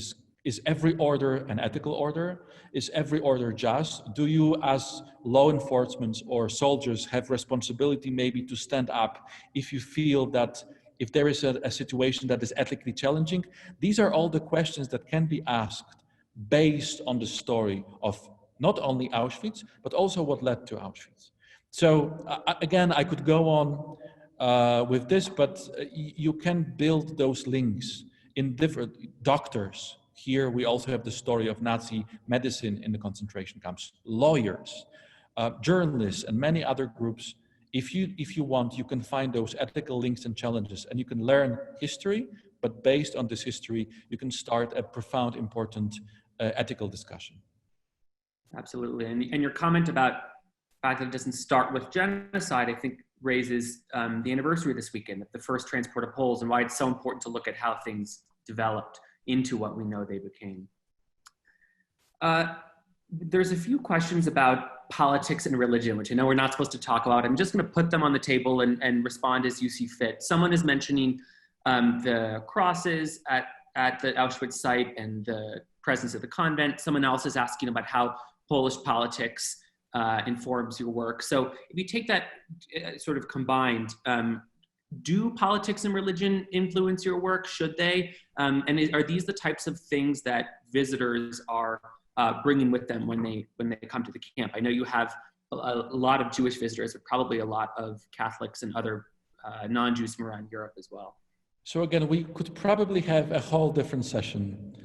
Is every order an ethical order? Is every order just? Do you, as law enforcement or soldiers, have responsibility maybe to stand up if you feel that if there is a situation that is ethically challenging? These are all the questions that can be asked based on the story of not only Auschwitz, but also what led to Auschwitz. So again, I could go on with this, but you can build those links in different doctors. Here we also have the story of Nazi medicine in the concentration camps, lawyers, journalists, and many other groups. If you want, you can find those ethical links and challenges, and you can learn history, but based on this history, you can start a profound, important ethical discussion. Absolutely, and your comment about the fact that it doesn't start with genocide, I think raises the anniversary this weekend of the first transport of Poles and why it's so important to look at how things developed into what we know they became. There's a few questions about politics and religion, which I know we're not supposed to talk about. I'm just going to put them on the table and respond as you see fit. Someone is mentioning the crosses at the Auschwitz site and the presence of the convent. Someone else is asking about how Polish politics informs your work. So if you take that sort of combined, do politics and religion influence your work? Should they? And are these the types of things that visitors are bringing with them when they come to the camp? I know you have a lot of Jewish visitors, but probably a lot of Catholics and other non-Jews from around Europe as well. So again, we could probably have a whole different session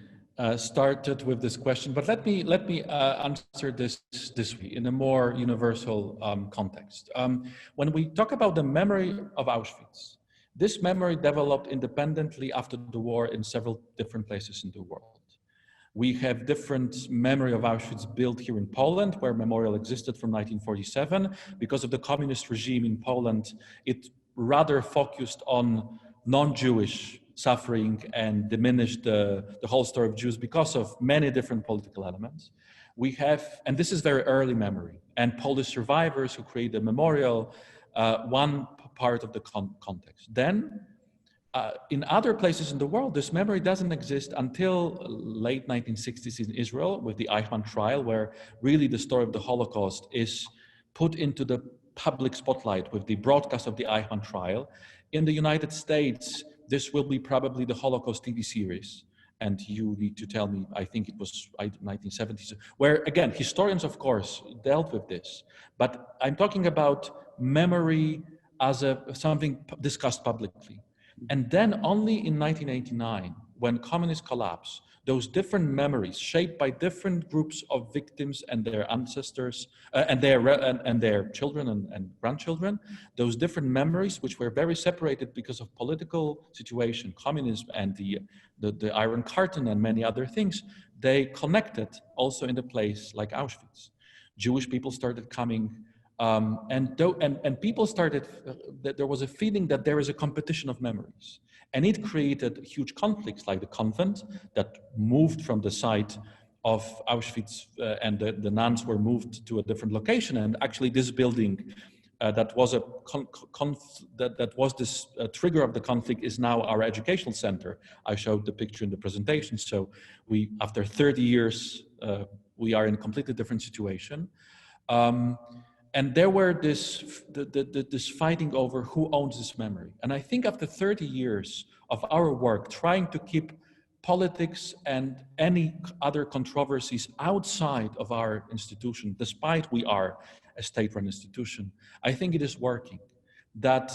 started with this question, but let me answer this way in a more universal context. When we talk about the memory of Auschwitz, this memory developed independently after the war in several different places in the world. We have different memory of Auschwitz built here in Poland, where memorial existed from 1947. Because of the communist regime in Poland, it rather focused on non-Jewish suffering and diminished the whole story of Jews because of many different political elements. We have, and this is very early memory, and Polish survivors who create a memorial, one part of the context. Then, in other places in the world, this memory doesn't exist until late 1960s in Israel with the Eichmann trial, where really the story of the Holocaust is put into the public spotlight with the broadcast of the Eichmann trial. In the United States, this will be probably the Holocaust TV series. And you need to tell me, I think it was 1970s, where again, historians, of course, dealt with this. But I'm talking about memory as something discussed publicly. And then only in 1989, when communists collapse, those different memories shaped by different groups of victims and their ancestors and their children and grandchildren, those different memories which were very separated because of political situation, communism and the Iron Curtain and many other things, they connected also in a place like Auschwitz. Jewish people started coming, and people started, that there was a feeling that there is a competition of memories. And it created huge conflicts, like the convent that moved from the site of Auschwitz, and the nuns were moved to a different location. And actually this building that was this trigger of the conflict is now our educational center. I showed the picture in the presentation. So we, after 30 years, we are in a completely different situation. And there were this fighting over who owns this memory. And I think after 30 years of our work trying to keep politics and any other controversies outside of our institution, despite we are a state-run institution, I think it is working. That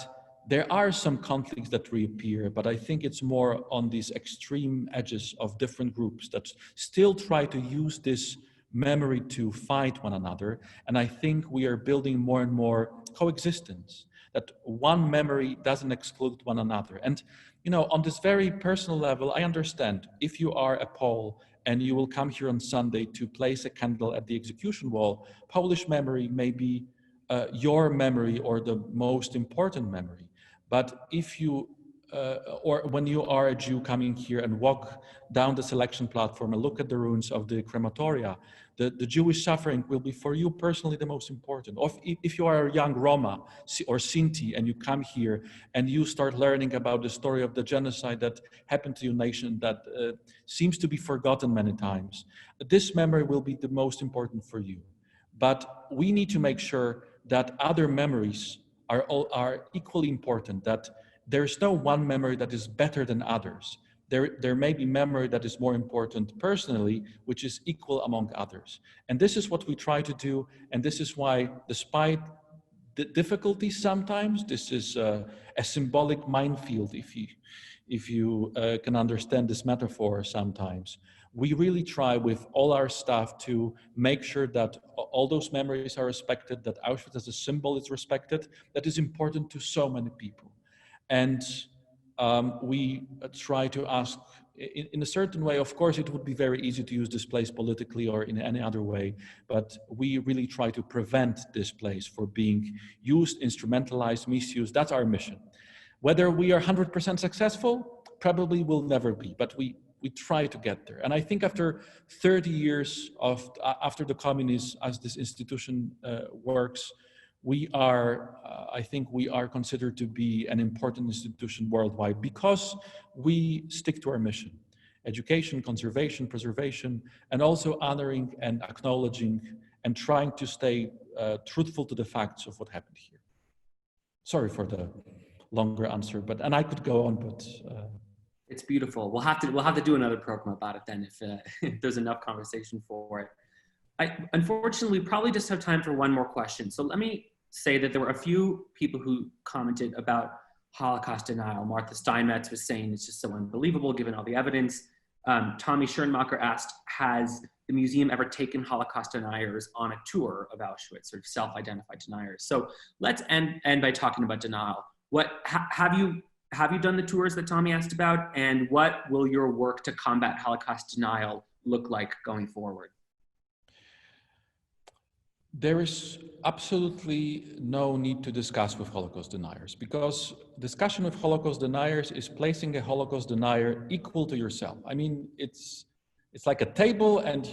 there are some conflicts that reappear, but I think it's more on these extreme edges of different groups that still try to use this memory to fight one another. And I think we are building more and more coexistence, that one memory doesn't exclude one another. And you know, on this very personal level, I understand if you are a Pole and you will come here on Sunday to place a candle at the execution wall, Polish memory may be your memory or the most important memory. But if you, or when you are a Jew coming here and walk down the selection platform and look at the ruins of the crematoria, the Jewish suffering will be for you personally the most important. Or if you are a young Roma or Sinti and you come here and you start learning about the story of the genocide that happened to your nation that seems to be forgotten many times, this memory will be the most important for you. But we need to make sure that other memories are equally important, that there's no one memory that is better than others. There may be memory that is more important personally, which is equal among others. And this is what we try to do. And this is why, despite the difficulties sometimes, this is a symbolic minefield, if you can understand this metaphor sometimes. We really try with all our staff to make sure that all those memories are respected, that Auschwitz as a symbol is respected, that is important to so many people. And we try to ask, in a certain way, of course, it would be very easy to use this place politically or in any other way, but we really try to prevent this place from being used, instrumentalized, misused. That's our mission. Whether we are 100% successful, probably will never be, but we try to get there. And I think after 30 years after the communists, as this institution works, we are, I think we are considered to be an important institution worldwide because we stick to our mission: education, conservation, preservation, and also honoring and acknowledging and trying to stay truthful to the facts of what happened here. Sorry for the longer answer, and I could go on, but. It's beautiful. We'll have to do another program about it then if there's enough conversation for it. Unfortunately, we probably just have time for one more question. So let me say that there were a few people who commented about Holocaust denial. Martha Steinmetz was saying it's just so unbelievable given all the evidence. Tommy Schernmacher asked, has the museum ever taken Holocaust deniers on a tour of Auschwitz, or self-identified deniers? So let's end by talking about denial. Have you done the tours that Tommy asked about, and what will your work to combat Holocaust denial look like going forward? There is absolutely no need to discuss with Holocaust deniers, because discussion with Holocaust deniers is placing a Holocaust denier equal to yourself. I mean, it's like a table, and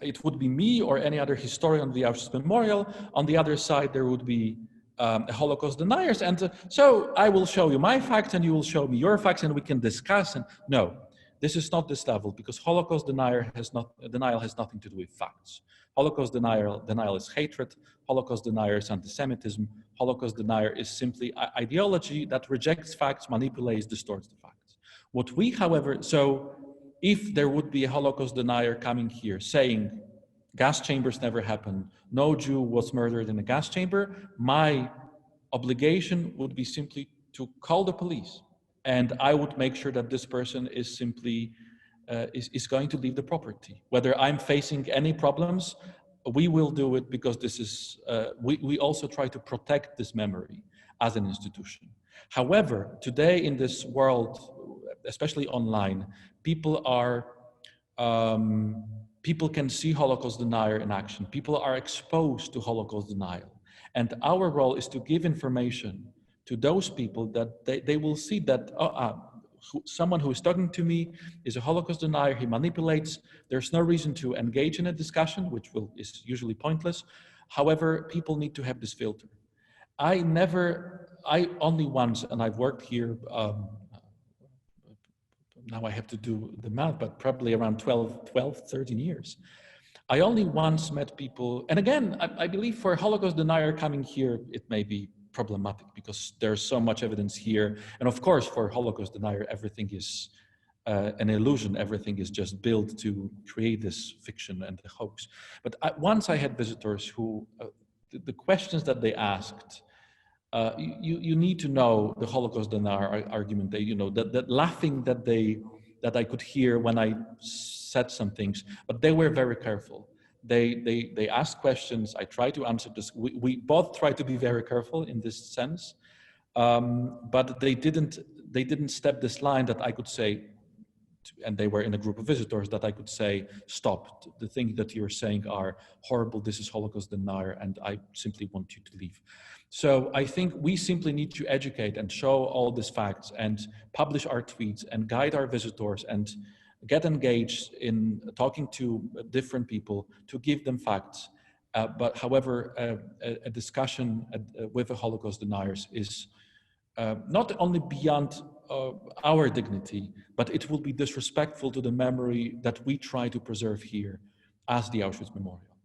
it would be me or any other historian of the Auschwitz Memorial. On the other side, there would be Holocaust deniers, and so I will show you my facts and you will show me your facts and we can discuss. And no, this is not this level, because Holocaust denial has nothing to do with facts. Holocaust denial is hatred. Holocaust denier is anti-Semitism. Holocaust denier is simply ideology that rejects facts, manipulates, distorts the facts. What we, however, so if there would be a Holocaust denier coming here saying gas chambers never happened, no Jew was murdered in a gas chamber, my obligation would be simply to call the police, and I would make sure that this person is simply is going to leave the property. Whether I'm facing any problems, we will do it because this is, we also try to protect this memory as an institution. However, today in this world, especially online, people can see Holocaust denier in action. People are exposed to Holocaust denial. And our role is to give information to those people that they will see that someone who is talking to me is a Holocaust denier, he manipulates, there's no reason to engage in a discussion, which is usually pointless. However, people need to have this filter. I only once, and I've worked here, now I have to do the math, but probably around 13 years. I only once met people, and again, I believe for a Holocaust denier coming here, it may be problematic because there's so much evidence here. And of course, for Holocaust denier, everything is an illusion. Everything is just built to create this fiction and the hoax. But once I had visitors who, the questions that they asked, you need to know the Holocaust denier argument. That laughing that I could hear when I said some things, but they were very careful. They asked questions. I try to answer this. We both try to be very careful in this sense, but they didn't step this line that I could say, and they were in a group of visitors, that I could say, stop, the things that you're saying are horrible, this is Holocaust denier, and I simply want you to leave. So I think we simply need to educate and show all these facts and publish our tweets and guide our visitors and get engaged in talking to different people to give them facts. But however, a discussion with the Holocaust deniers is not only beyond our dignity, but it will be disrespectful to the memory that we try to preserve here as the Auschwitz Memorial.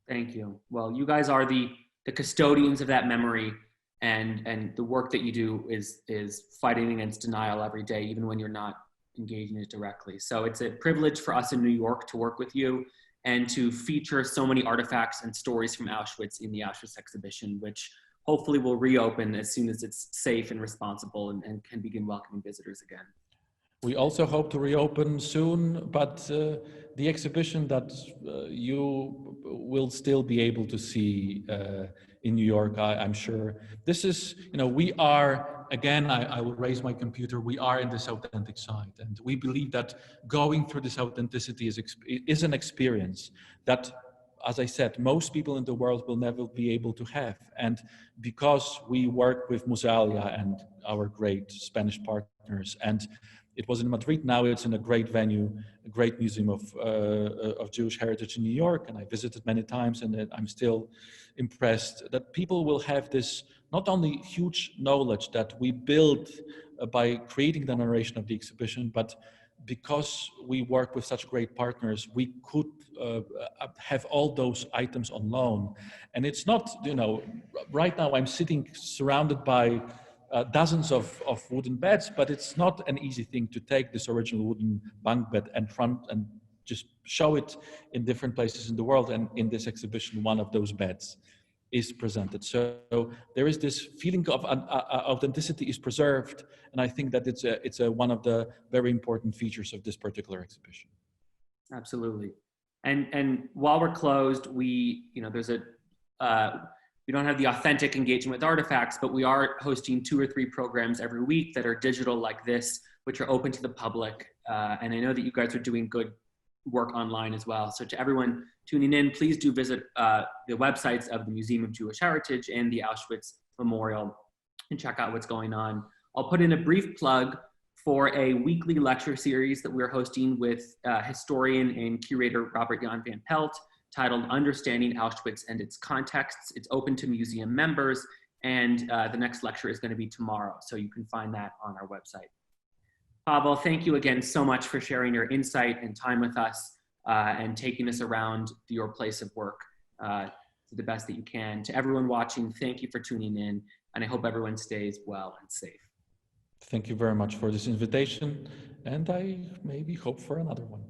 Thank you. Well, you guys are the custodians of that memory, and the work that you do is fighting against denial every day, even when you're not engaging it directly. So it's a privilege for us in New York to work with you and to feature so many artifacts and stories from Auschwitz in the Auschwitz exhibition, which hopefully will reopen as soon as it's safe and responsible and can begin welcoming visitors again. We also hope to reopen soon, but the exhibition that you will still be able to see in New York, I'm sure. This is, we are, again, I will raise my computer, we are in this authentic side. And we believe that going through this authenticity is an experience that, as I said, most people in the world will never be able to have. And because we work with Musealia and our great Spanish partners, and it was in Madrid, now it's in a great venue, a great museum of Jewish heritage in New York, and I visited many times, and I'm still impressed that people will have this not only huge knowledge that we built by creating the narration of the exhibition, but because we work with such great partners, we could have all those items on loan. And it's not, right now I'm sitting surrounded by dozens of wooden beds, but it's not an easy thing to take this original wooden bunk bed and just show it in different places in the world. And in this exhibition, one of those beds is presented. So there is this feeling of authenticity is preserved. And I think that it's one of the very important features of this particular exhibition. Absolutely. And while we're closed, we don't have the authentic engagement with artifacts, but we are hosting 2 or 3 programs every week that are digital like this, which are open to the public. And I know that you guys are doing good work online as well. So to everyone tuning in, please do visit the websites of the Museum of Jewish Heritage and the Auschwitz Memorial and check out what's going on. I'll put in a brief plug for a weekly lecture series that we're hosting with historian and curator Robert Jan van Pelt, titled Understanding Auschwitz and Its Contexts. It's open to museum members, and the next lecture is going to be tomorrow, so you can find that on our website. Pawel, thank you again so much for sharing your insight and time with us and taking us around your place of work to the best that you can. To everyone watching, thank you for tuning in, and I hope everyone stays well and safe. Thank you very much for this invitation, and I maybe hope for another one.